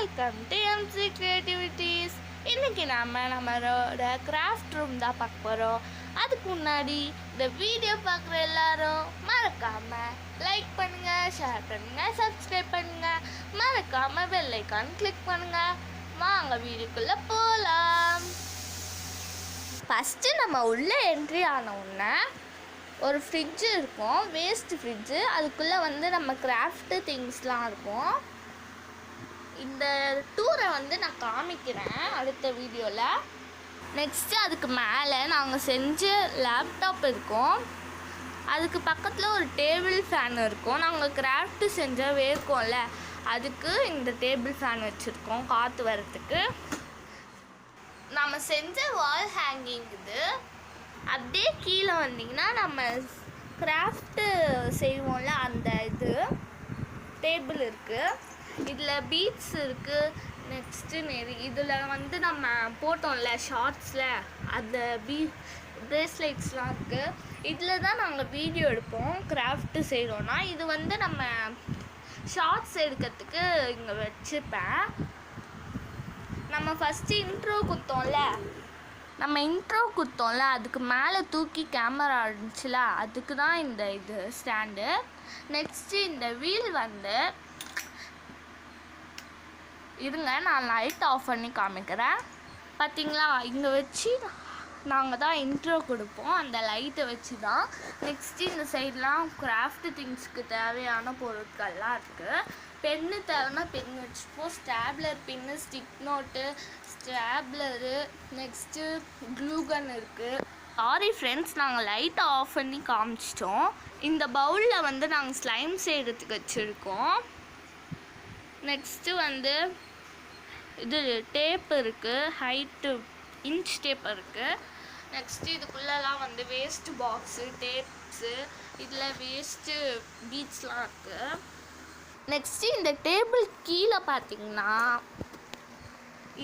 Welcome to MC creativities. இன்றைக்கி நம்மளோட craft room தான் பார்க்க போகிறோம். அதுக்கு முன்னாடி இந்த வீடியோ பார்க்குற எல்லாரும் மறக்காமல் லைக் பண்ணுங்கள், ஷேர் பண்ணுங்கள், சப்ஸ்கிரைப் பண்ணுங்கள், மறக்காமல் பெல் ஐக்கான் கிளிக் பண்ணுங்கள். வாங்க வீடியோக்குள்ளே போகலாம். ஃபஸ்ட்டு நம்ம உள்ளே என்ட்ரி ஆன உடனே ஒரு ஃப்ரிட்ஜு இருக்கும், வேஸ்ட் ஃப்ரிட்ஜு. அதுக்குள்ளே நம்ம கிராஃப்ட்டு திங்ஸ்லாம் இருக்கும். இந்த டூரை நான் காமிக்கிறேன் அடுத்த வீடியோவில். நெக்ஸ்ட்டு அதுக்கு மேலே நாங்கள் செஞ்ச லேப்டாப் இருக்கும். அதுக்கு பக்கத்தில் ஒரு டேபிள் ஃபேன் இருக்கும். நாங்கள் கிராஃப்ட்டு செஞ்ச வேர்க்கும்ல, அதுக்கு இந்த டேபிள் ஃபேன் வச்சுருக்கோம் காற்று வரத்துக்கு. நம்ம செஞ்ச வால் ஹேங்கிங் இது. அப்படியே கீழே வந்தீங்கன்னா நம்ம கிராஃப்ட்டு செய்வோம்ல, அந்த இது டேபிள் இருக்குது. இதில் பீட்ஸ் இருக்குது. நெக்ஸ்ட்டு இதில் நம்ம போட்டோம்ல ஷார்ட்ஸில், அந்த பிரேஸ்லெட்ஸ்லாம் இருக்குது. இதில் தான் நாங்கள் வீடியோ எடுப்போம் கிராஃப்ட்டு செய்கிறோன்னா. இது நம்ம ஷார்ட்ஸ் எடுக்கிறதுக்கு இங்கே வச்சுப்பேன். நம்ம ஃபஸ்ட்டு இன்ட்ரோ குத்தோம்ல, அதுக்கு மேலே தூக்கி கேமரா இருந்துச்சுல, அதுக்கு தான் இது ஸ்டாண்டு. நெக்ஸ்ட்டு இந்த வீல் இருங்க, நான் லைட் ஆஃப் பண்ணி காமிக்கிறேன். பார்த்தீங்களா, இங்கே வச்சு நாங்கள் தான் இன்ட்ரோ கொடுப்போம், அந்த லைட்டை வச்சு தான். நெக்ஸ்ட்டு இந்த சைட்லாம் கிராஃப்ட் திங்ஸ்க்கு தேவையான பொருட்கள்லாம் இருக்குது. பென்னு தேவைன்னா பென் வச்சுப்போம், stapler pin, stick note, stapler, next glue இருக்குது. சாரி ஃப்ரெண்ட்ஸ், நாங்கள் லைட்டை ஆஃப் பண்ணி காமிச்சிட்டோம். இந்த பவுலில் நாங்கள் ஸ்லைம் செய்கிறதுக்கு வச்சுருக்கோம். நெக்ஸ்ட்டு இது டேப் இருக்குது, ஹைட்டு இன்ச் டேப் இருக்குது. நெக்ஸ்ட்டு இதுக்குள்ளெல்லாம் வேஸ்ட்டு பாக்ஸு, டேப்ஸு, இதில் வேஸ்ட்டு பீட்ஸ்லாம் இருக்குது. நெக்ஸ்ட்டு இந்த டேபிள் கீழே பார்த்தீங்கன்னா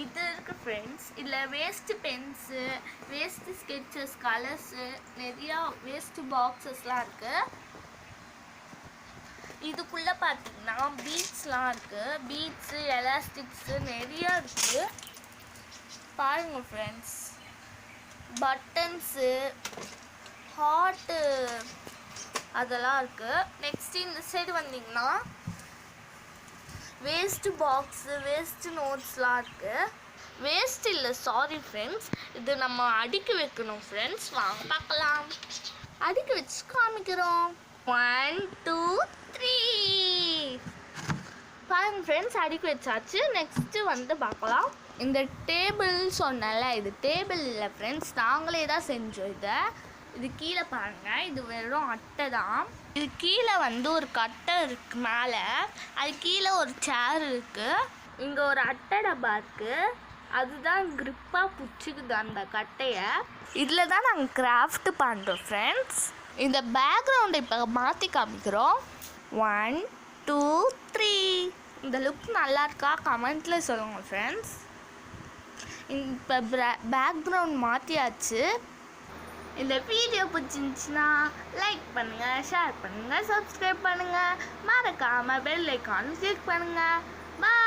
இது இருக்குது ஃப்ரெண்ட்ஸ். இதில் waste Benz, waste sketches, colours, நிறையா வேஸ்ட்டு பாக்ஸஸ்லாம் இருக்குது. இதுக்குள்ளே பார்த்தீங்கன்னா பீட்ஸ்லாம் இருக்குது. பீட்ஸு, எலாஸ்டிக்ஸு நிறையா இருக்குது. பாருங்கள் ஃப்ரெண்ட்ஸ், பட்டன்ஸு, ஹார்ட்டு அதெல்லாம் இருக்குது. நெக்ஸ்ட்டு இந்த சைடு வந்தீங்கன்னா வேஸ்ட்டு பாக்ஸு, வேஸ்ட்டு நோட்ஸ்லாம் இருக்குது. வேஸ்ட் இல்லை, சாரி ஃப்ரெண்ட்ஸ், இது நம்ம அடுக்கி வைக்கணும் ஃப்ரெண்ட்ஸ். வாங்க பார்க்கலாம். அடுக்கி வச்சு காமிக்கிறோம். 1 2 3 பாருங்க ஃப்ரெண்ட்ஸ், அடுக்கி வச்சாச்சு. நெக்ஸ்ட்டு பார்க்கலாம். இந்த டேபிள் சொன்னல, இது டேபிள் இல்லை ஃப்ரெண்ட்ஸ், நாங்களே தான் செஞ்சோம் இதை. இது கீழே பாருங்கள், இது வெறும் அட்டை தான். இது கீழே ஒரு கட்டை இருக்குது மேலே, அது கீழே ஒரு சேர் இருக்குது. இங்கே ஒரு அட்டை டப்பா இருக்குது, அதுதான் க்ரிப்பாக பிடிச்சிக்குது அந்த கட்டையை. இதில் தான் நாங்கள் கிராஃப்ட் பண்ணுறோம் ஃப்ரெண்ட்ஸ். இந்த பேக்ரவுண்டை இப்போ மாற்றி காமிக்கிறோம். 1 2 3 இந்த லுக் நல்லா இருக்கா கமெண்ட்டில் சொல்லுங்கள் ஃப்ரெண்ட்ஸ். இப்போ பேக்ரவுண்ட் மாற்றியாச்சு. இந்த வீடியோ பிடிச்சிருந்துச்சுன்னா லைக் பண்ணுங்கள், ஷேர் பண்ணுங்கள், சப்ஸ்கிரைப் பண்ணுங்கள், மறக்காமல் பெல் ஐக்கான் கிளிக் பண்ணுங்கள். பாய்.